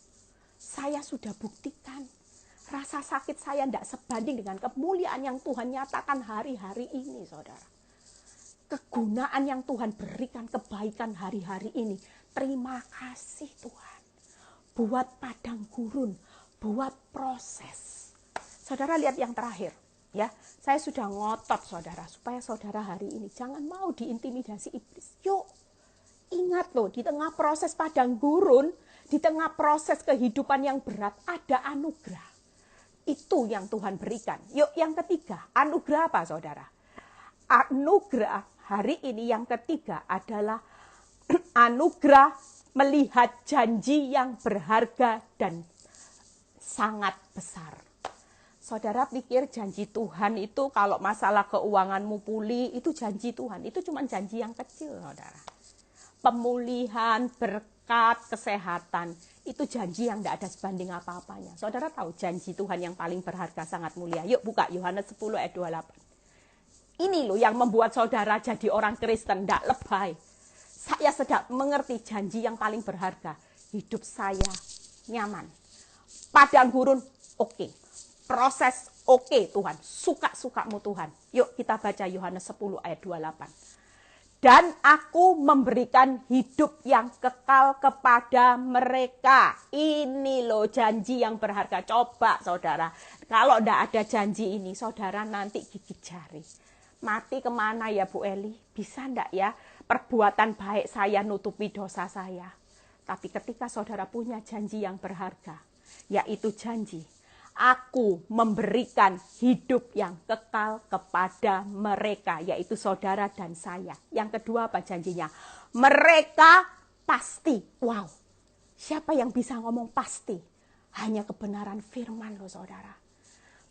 Saya sudah buktikan, rasa sakit saya tidak sebanding dengan kemuliaan yang Tuhan nyatakan hari-hari ini, saudara. Kegunaan yang Tuhan berikan, kebaikan hari-hari ini. Terima kasih Tuhan. Buat padang gurun, buat proses. Saudara lihat yang terakhir. Ya, saya sudah ngotot saudara, supaya saudara hari ini jangan mau diintimidasi iblis. Yuk, ingat loh, di tengah proses padang gurun, di tengah proses kehidupan yang berat, ada anugerah. Itu yang Tuhan berikan. Yuk, yang ketiga, anugerah apa saudara? Anugerah hari ini yang ketiga adalah anugerah melihat janji yang berharga dan sangat besar. Saudara pikir janji Tuhan itu kalau masalah keuanganmu pulih, itu janji Tuhan. Itu cuma janji yang kecil, saudara. Pemulihan, berkat, kesehatan, itu janji yang tidak ada sebanding apa-apanya. Saudara tahu janji Tuhan yang paling berharga sangat mulia. Yuk buka Yohanes 10 ayat 28. Ini loh yang membuat saudara jadi orang Kristen, tidak lebay. Saya sedang mengerti janji yang paling berharga. Hidup saya nyaman. Padang gurun, oke. Proses oke Tuhan, suka-sukamu Tuhan. Yuk kita baca Yohanes 10 ayat 28. Dan aku memberikan hidup yang kekal kepada mereka. Ini loh janji yang berharga. Coba saudara, kalau tidak ada janji ini, saudara nanti gigit jari. Mati kemana ya Bu Eli? Bisa enggak ya perbuatan baik saya nutupi dosa saya? Tapi ketika saudara punya janji yang berharga, yaitu janji, aku memberikan hidup yang kekal kepada mereka, yaitu saudara dan saya. Yang kedua apa janjinya? Mereka pasti. Wow, siapa yang bisa ngomong pasti? Hanya kebenaran firman loh saudara.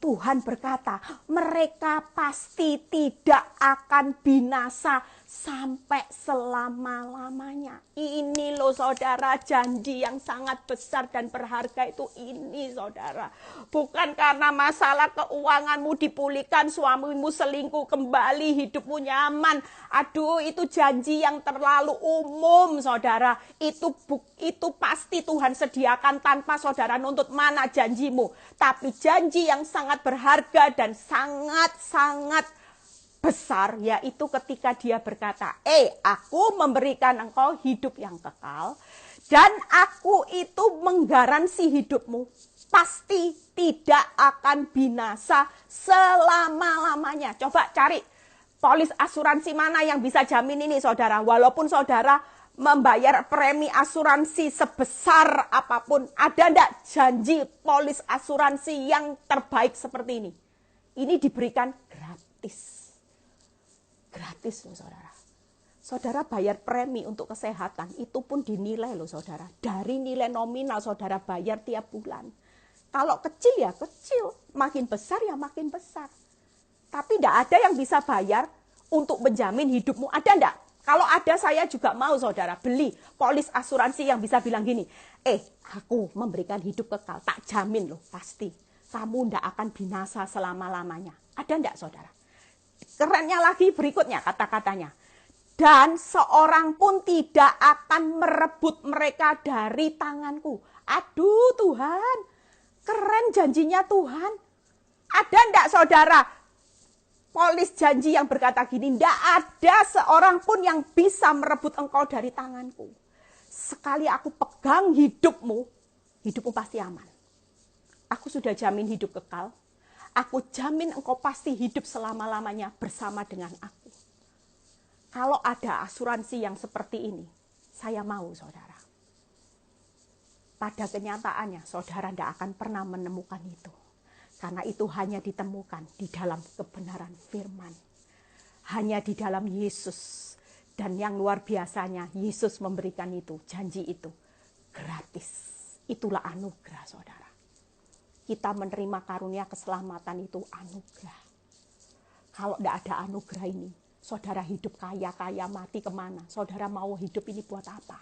Tuhan berkata, mereka pasti tidak akan binasa sampai selama-lamanya. Ini loh saudara, janji yang sangat besar dan berharga itu ini saudara. Bukan karena masalah keuanganmu dipulihkan, suamimu selingkuh kembali, hidupmu nyaman. Aduh, itu janji yang terlalu umum saudara. Itu pasti Tuhan sediakan tanpa saudara nuntut mana janjimu. Tapi janji yang sangat berharga dan sangat-sangat besar, yaitu ketika dia berkata, aku memberikan engkau hidup yang kekal, dan aku itu menggaransi hidupmu pasti tidak akan binasa selama-lamanya. Coba cari polis asuransi mana yang bisa jamin ini saudara. Walaupun saudara membayar premi asuransi sebesar apapun, ada enggak janji polis asuransi yang terbaik seperti ini? Ini diberikan gratis. Gratis loh saudara. Saudara bayar premi untuk kesehatan, itu pun dinilai loh saudara. Dari nilai nominal saudara bayar tiap bulan. Kalau kecil ya kecil, makin besar ya makin besar. Tapi tidak ada yang bisa bayar untuk menjamin hidupmu. Ada enggak? Kalau ada saya juga mau saudara beli polis asuransi yang bisa bilang gini, aku memberikan hidup kekal, tak jamin loh pasti. Kamu tidak akan binasa selama-lamanya. Ada enggak saudara? Kerennya lagi berikutnya kata-katanya. Dan seorang pun tidak akan merebut mereka dari tanganku. Aduh Tuhan, keren janjinya Tuhan. Ada enggak saudara? Polis janji yang berkata gini, tidak ada seorang pun yang bisa merebut engkau dari tanganku. Sekali aku pegang hidupmu, hidupmu pasti aman. Aku sudah jamin hidup kekal. Aku jamin engkau pasti hidup selama-lamanya bersama dengan aku. Kalau ada asuransi yang seperti ini, saya mau saudara. Pada kenyataannya, saudara tidak akan pernah menemukan itu. Karena itu hanya ditemukan di dalam kebenaran firman. Hanya di dalam Yesus. Dan yang luar biasanya, Yesus memberikan itu, janji itu, gratis. Itulah anugerah saudara. Kita menerima karunia keselamatan itu anugerah. Kalau tidak ada anugerah ini, saudara hidup kaya-kaya, mati kemana? Saudara mau hidup ini buat apa?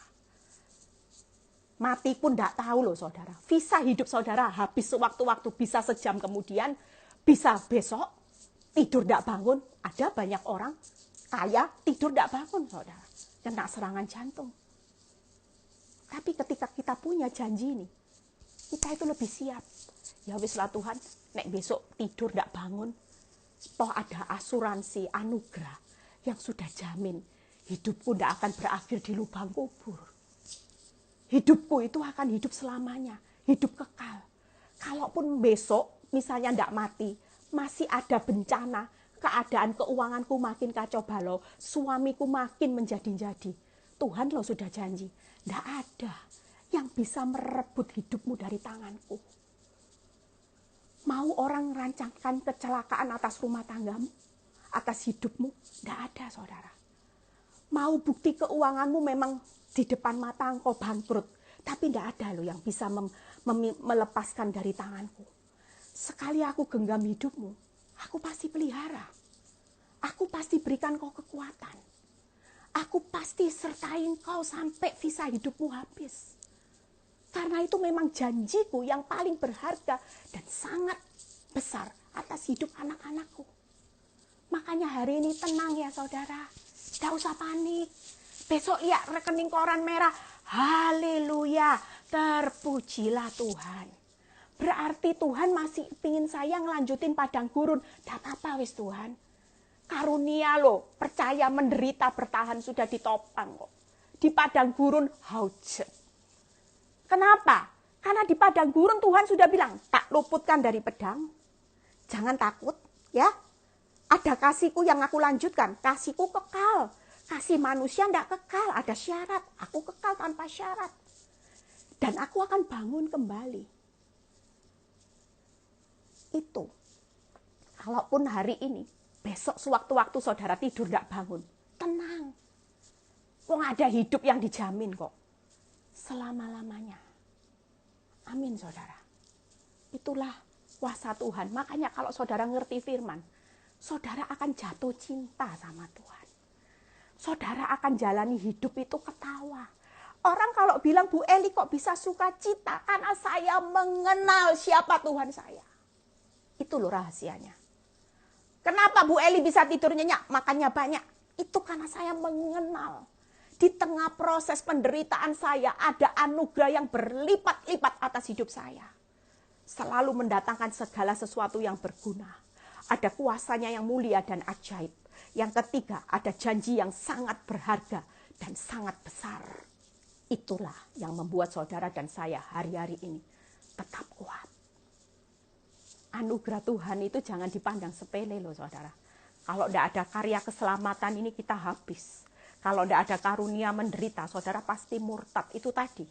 Mati pun tidak tahu loh saudara. Visa hidup saudara habis sewaktu-waktu, bisa sejam kemudian, bisa besok, tidur tidak bangun. Ada banyak orang kaya tidur tidak bangun saudara. Kena serangan jantung. Tapi ketika kita punya janji ini, kita itu lebih siap. Ya wis lah Tuhan, nek besok tidur tidak bangun, toh ada asuransi anugerah yang sudah jamin hidupku tidak akan berakhir di lubang kubur. Hidupku itu akan hidup selamanya, hidup kekal. Kalaupun besok misalnya tidak mati, masih ada bencana, keadaan keuanganku makin kacau balau, suamiku makin menjadi-jadi. Tuhan loh sudah janji, tidak ada yang bisa merebut hidupmu dari tanganku. Mau orang rancangkan kecelakaan atas rumah tanggamu, atas hidupmu, tidak ada saudara. Mau bukti keuanganmu memang di depan mata engkau bangkrut, tapi tidak ada loh yang bisa melepaskan dari tanganku. Sekali aku genggam hidupmu, aku pasti pelihara. Aku pasti berikan kau kekuatan. Aku pasti sertai kau sampai visa hidupmu habis. Karena itu memang janjiku yang paling berharga dan sangat besar atas hidup anak-anakku. Makanya hari ini tenang ya saudara. Tidak usah panik. Besok lihat rekening koran merah. Haleluya. Terpujilah Tuhan. Berarti Tuhan masih ingin saya ngelanjutin padang gurun. Tidak apa-apa wis Tuhan. Karunia loh. Percaya menderita bertahan sudah ditopang kok. Di padang gurun haujat. Kenapa? Karena di padang gurun Tuhan sudah bilang, tak luputkan dari pedang. Jangan takut, ya. Ada kasihku yang aku lanjutkan. Kasihku kekal. Kasih manusia tidak kekal, ada syarat. Aku kekal tanpa syarat. Dan aku akan bangun kembali. Itu. Kalaupun hari ini, besok sewaktu-waktu saudara tidur tidak bangun. Tenang. Kok ada hidup yang dijamin kok. Selama-lamanya. Amin saudara. Itulah kuasa Tuhan. Makanya kalau saudara ngerti firman, saudara akan jatuh cinta sama Tuhan. Saudara akan jalani hidup itu ketawa. Orang kalau bilang, Bu Eli kok bisa sukacita? Karena saya mengenal siapa Tuhan saya. Itu loh rahasianya. Kenapa Bu Eli bisa tidur nyenyak, makannya banyak? Itu karena saya mengenal. Di tengah proses penderitaan saya ada anugerah yang berlipat-lipat atas hidup saya. Selalu mendatangkan segala sesuatu yang berguna. Ada kuasanya yang mulia dan ajaib. Yang ketiga, ada janji yang sangat berharga dan sangat besar. Itulah yang membuat saudara dan saya hari-hari ini tetap kuat. Anugerah Tuhan itu jangan dipandang sepele loh saudara. Kalau tidak ada karya keselamatan ini kita habis. Kalau tidak ada karunia menderita, saudara pasti murtad. Itu tadi.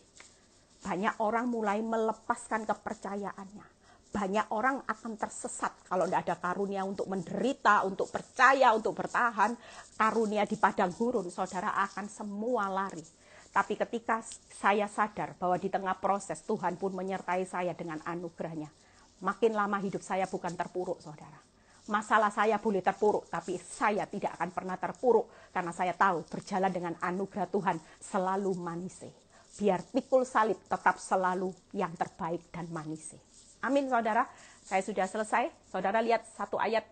Banyak orang mulai melepaskan kepercayaannya. Banyak orang akan tersesat kalau tidak ada karunia untuk menderita, untuk percaya, untuk bertahan. Karunia di padang gurun, saudara akan semua lari. Tapi ketika saya sadar bahwa di tengah proses Tuhan pun menyertai saya dengan anugerahnya. Makin lama hidup saya bukan terpuruk, saudara. Masalah saya boleh terpuruk, tapi saya tidak akan pernah terpuruk. Karena saya tahu berjalan dengan anugerah Tuhan selalu manise. Biar pikul salib tetap selalu yang terbaik dan manise. Amin saudara, saya sudah selesai. Saudara lihat satu ayat,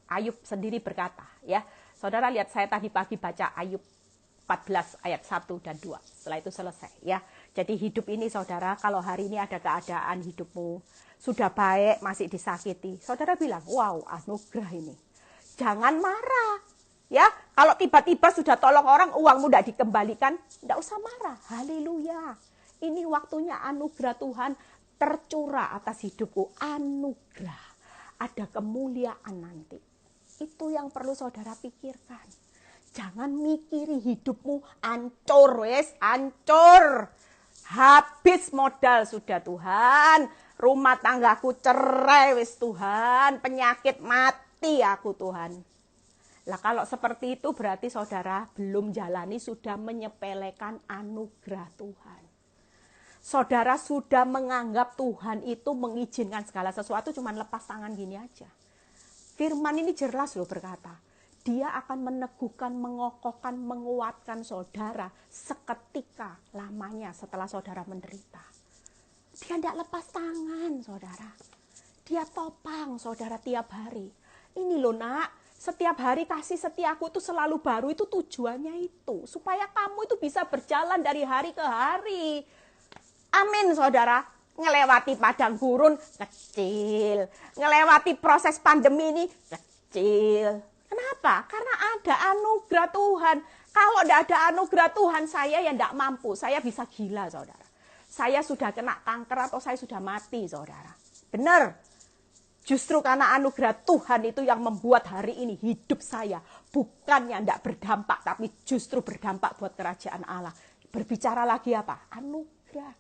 Ayub sendiri berkata. Ya, saudara lihat saya tadi pagi baca Ayub 14 ayat 1 dan 2. Setelah itu selesai. Ya, jadi hidup ini saudara, kalau hari ini ada keadaan hidupmu sudah baik, masih disakiti. Saudara bilang, wow, anugerah ini. Jangan marah. Ya, kalau tiba-tiba sudah tolong orang, uangmu tidak dikembalikan, tidak usah marah. Haleluya. Ini waktunya anugerah Tuhan tercurah atas hidupku. Anugerah. Ada kemuliaan nanti. Itu yang perlu saudara pikirkan. Jangan mikiri hidupmu hancur, wes, hancur. Habis modal sudah Tuhan. Rumah tanggaku cerai wis Tuhan, penyakit mati aku Tuhan. Lah kalau seperti itu berarti saudara belum jalani, sudah menyepelekan anugerah Tuhan. Saudara sudah menganggap Tuhan itu mengizinkan segala sesuatu cuman lepas tangan gini aja. Firman ini jelas loh berkata, Dia akan meneguhkan, mengokohkan, menguatkan saudara seketika lamanya setelah saudara menderita. Dia tidak lepas tangan, saudara. Dia topang, saudara, tiap hari. Ini loh nak, setiap hari kasih setiaku itu selalu baru, itu tujuannya itu. Supaya kamu itu bisa berjalan dari hari ke hari. Amin, saudara. Ngelewati padang gurun, kecil. Ngelewati proses pandemi ini, kecil. Kenapa? Karena ada anugerah Tuhan. Kalau tidak ada anugerah Tuhan, saya yang tidak mampu. Saya bisa gila, saudara. Saya sudah kena kanker atau saya sudah mati, saudara. Benar. Justru karena anugerah Tuhan itu yang membuat hari ini hidup saya bukannya tidak berdampak, tapi justru berdampak buat kerajaan Allah. Berbicara lagi apa? Anugerah.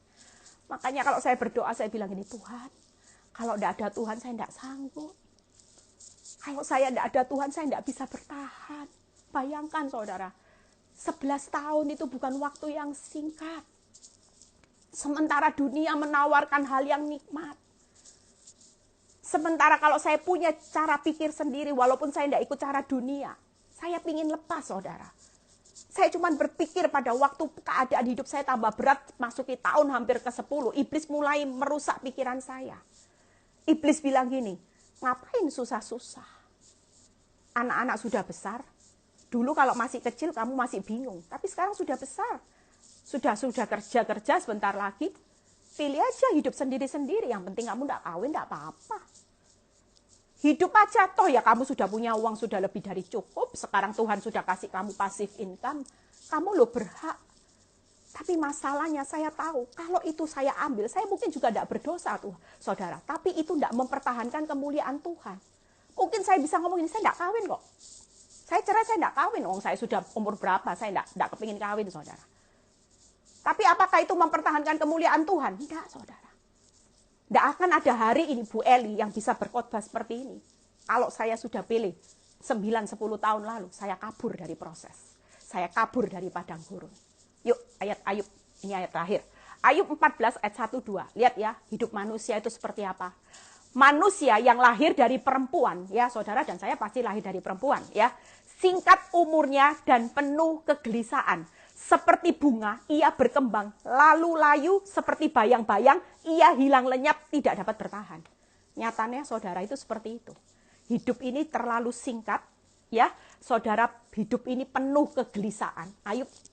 Makanya kalau saya berdoa, saya bilang gini, Tuhan, kalau tidak ada Tuhan saya tidak sanggup. Kalau saya tidak ada Tuhan saya tidak bisa bertahan. Bayangkan saudara, 11 tahun itu bukan waktu yang singkat. Sementara dunia menawarkan hal yang nikmat. Sementara kalau saya punya cara pikir sendiri, walaupun saya tidak ikut cara dunia, saya ingin lepas, saudara. Saya cuma berpikir pada waktu keadaan hidup saya tambah berat, masuki tahun hampir ke-10, iblis mulai merusak pikiran saya. Iblis bilang gini, ngapain susah-susah? Anak-anak sudah besar, dulu kalau masih kecil kamu masih bingung, tapi sekarang sudah besar. Sudah kerja sebentar lagi, pilih aja hidup sendiri-sendiri, yang penting kamu tidak kawin, tidak apa-apa. Hidup aja, toh ya kamu sudah punya uang, sudah lebih dari cukup. Sekarang Tuhan sudah kasih kamu passive income. Kamu lo berhak. Tapi masalahnya saya tahu, kalau itu saya ambil, saya mungkin juga tidak berdosa tuh, saudara. Tapi itu tidak mempertahankan kemuliaan Tuhan. Mungkin saya bisa ngomong ini, saya tidak kawin kok. Saya cerai, saya tidak kawin. Saya sudah umur berapa, saya tidak kepingin kawin, saudara. Tapi apakah itu mempertahankan kemuliaan Tuhan? Tidak, saudara. Tidak akan ada hari ini Bu Eli yang bisa berkhotbah seperti ini. Kalau saya sudah pilih 9-10 tahun lalu, saya kabur dari proses. Saya kabur dari padang gurun. Yuk, ayat Ayub. Ini ayat terakhir. Ayub 14 ayat 1-2. Lihat ya, hidup manusia itu seperti apa. Manusia yang lahir dari perempuan, ya saudara dan saya pasti lahir dari perempuan, ya. Singkat umurnya dan penuh kegelisahan. Seperti bunga, ia berkembang, lalu layu seperti bayang-bayang, ia hilang lenyap, tidak dapat bertahan. Nyatanya saudara itu seperti itu. Hidup ini terlalu singkat, ya. Saudara, hidup ini penuh kegelisahan.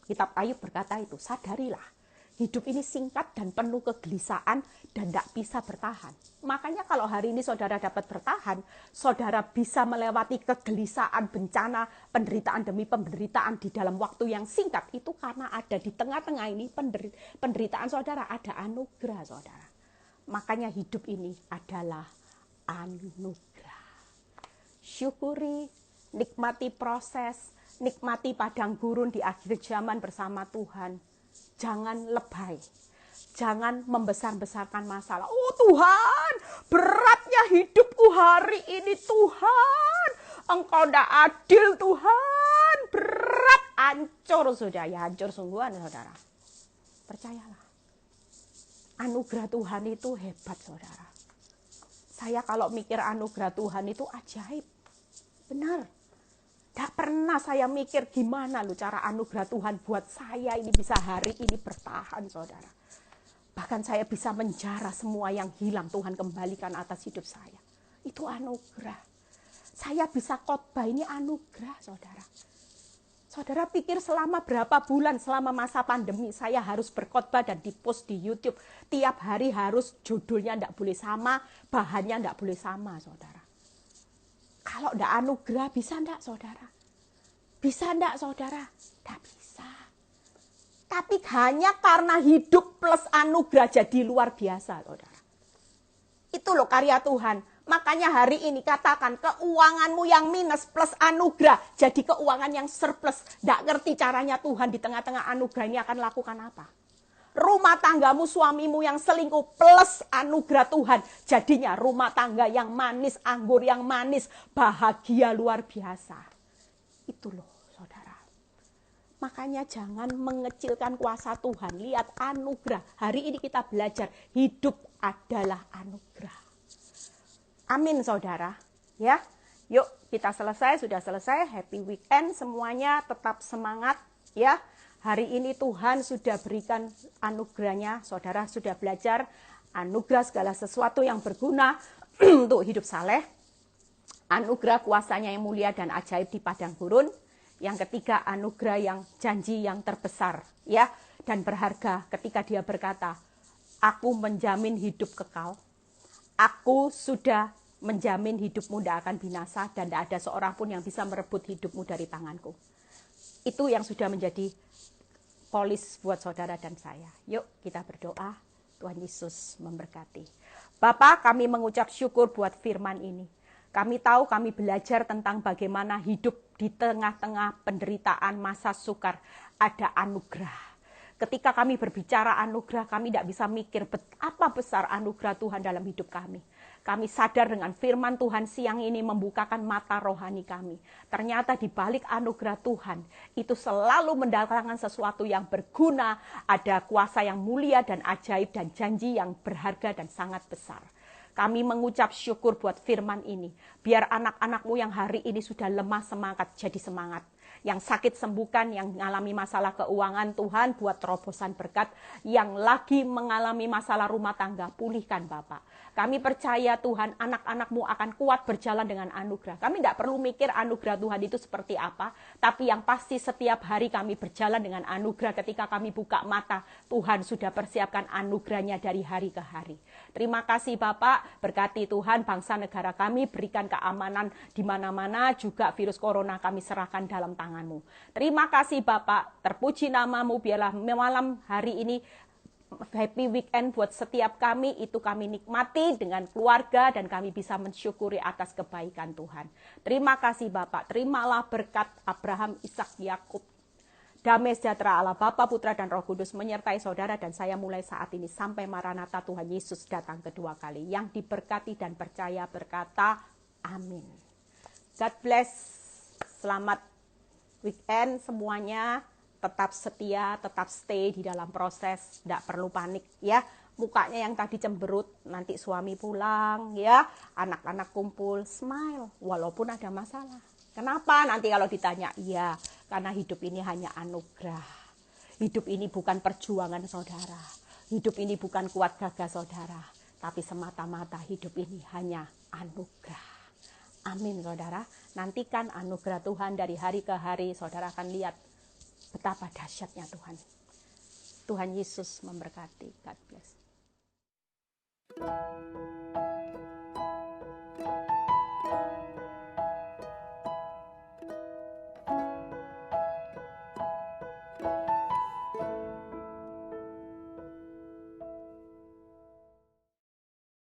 Kitab Ayub berkata itu, sadarilah. Hidup ini singkat dan penuh kegelisahan dan tidak bisa bertahan. Makanya kalau hari ini saudara dapat bertahan, saudara bisa melewati kegelisahan, bencana, penderitaan demi penderitaan di dalam waktu yang singkat. Itu karena ada di tengah-tengah ini penderitaan saudara, ada anugerah saudara. Makanya hidup ini adalah anugerah. Syukuri, nikmati proses, nikmati padang gurun di akhir zaman bersama Tuhan. Jangan lebay. Jangan membesar-besarkan masalah. Oh Tuhan, beratnya hidupku hari ini Tuhan. Engkau tidak adil Tuhan. Berat, hancur sudah. Ya hancur sungguhan saudara. Percayalah. Anugerah Tuhan itu hebat saudara. Saya kalau mikir anugerah Tuhan itu ajaib. Benar. Tidak pernah saya mikir gimana loh cara anugerah Tuhan buat saya ini bisa hari ini bertahan saudara. Bahkan saya bisa menjara semua yang hilang Tuhan kembalikan atas hidup saya. Itu anugerah. Saya bisa khotbah ini anugerah saudara. Saudara pikir selama berapa bulan selama masa pandemi saya harus berkhotbah dan dipost di YouTube. Tiap hari harus judulnya tidak boleh sama, bahannya tidak boleh sama saudara. Kalau tidak anugerah, bisa tidak saudara? Bisa tidak saudara? Tidak bisa. Tapi hanya karena hidup plus anugerah jadi luar biasa saudara. Itu loh karya Tuhan. Makanya hari ini katakan keuanganmu yang minus plus anugerah jadi keuangan yang surplus. Tidak ngerti caranya Tuhan di tengah-tengah anugerah ini akan lakukan apa. Rumah tanggamu, suamimu yang selingkuh plus anugerah Tuhan. Jadinya rumah tangga yang manis, anggur yang manis, bahagia luar biasa. Itu loh saudara. Makanya jangan mengecilkan kuasa Tuhan. Lihat anugerah. Hari ini kita belajar hidup adalah anugerah. Amin saudara. Ya, yuk kita selesai, sudah selesai. Happy weekend semuanya, tetap semangat ya. Hari ini Tuhan sudah berikan anugerahnya, saudara sudah belajar anugerah segala sesuatu yang berguna untuk hidup saleh. Anugerah kuasanya yang mulia dan ajaib di padang gurun. Yang ketiga anugerah yang janji yang terbesar ya dan berharga ketika dia berkata, aku menjamin hidup kekal. Aku sudah menjamin hidupmu tidak akan binasa dan tidak ada seorang pun yang bisa merebut hidupmu dari tanganku. Itu yang sudah menjadi polis buat saudara dan saya. Yuk kita berdoa, Tuhan Yesus memberkati. Bapa, kami mengucap syukur buat firman ini. Kami tahu kami belajar tentang bagaimana hidup di tengah-tengah penderitaan masa sukar. Ada anugerah. Ketika kami berbicara anugerah, kami tidak bisa mikir betapa besar anugerah Tuhan dalam hidup kami. Kami sadar dengan firman Tuhan siang ini membukakan mata rohani kami. Ternyata di balik anugerah Tuhan, itu selalu mendatangkan sesuatu yang berguna, ada kuasa yang mulia dan ajaib dan janji yang berharga dan sangat besar. Kami mengucap syukur buat firman ini. Biar anak-anakmu yang hari ini sudah lemah semangat, jadi semangat. Yang sakit sembuhkan, yang mengalami masalah keuangan Tuhan buat terobosan berkat, yang lagi mengalami masalah rumah tangga, pulihkan Bapak. Kami percaya Tuhan anak-anakmu akan kuat berjalan dengan anugerah. Kami tidak perlu mikir anugerah Tuhan itu seperti apa, tapi yang pasti setiap hari kami berjalan dengan anugerah. Ketika kami buka mata, Tuhan sudah persiapkan anugerahnya dari hari ke hari. Terima kasih Bapak, berkati Tuhan bangsa negara kami, berikan keamanan di mana-mana, juga virus corona kami serahkan dalam tangan-Mu. Terima kasih Bapak, terpuji nama-Mu, biarlah malam hari ini happy weekend buat setiap kami, itu kami nikmati dengan keluarga dan kami bisa mensyukuri atas kebaikan Tuhan. Terima kasih Bapak, terimalah berkat Abraham, Ishak, Yakub. Damai sejahtera Allah Bapa, Putra dan Roh Kudus menyertai saudara dan saya mulai saat ini sampai Maranatha Tuhan Yesus datang kedua kali. Yang diberkati dan percaya berkata amin. God bless. Selamat weekend semuanya. Tetap setia, tetap stay di dalam proses, tidak perlu panik ya. Mukanya yang tadi cemberut, nanti suami pulang ya, anak-anak kumpul, smile walaupun ada masalah. Kenapa? Nanti kalau ditanya, iya, karena hidup ini hanya anugerah. Hidup ini bukan perjuangan saudara. Hidup ini bukan kuat gagah saudara, tapi semata-mata hidup ini hanya anugerah. Amin saudara. Nantikan anugerah Tuhan dari hari ke hari, saudara akan lihat betapa dahsyatnya Tuhan. Tuhan Yesus memberkati. God bless.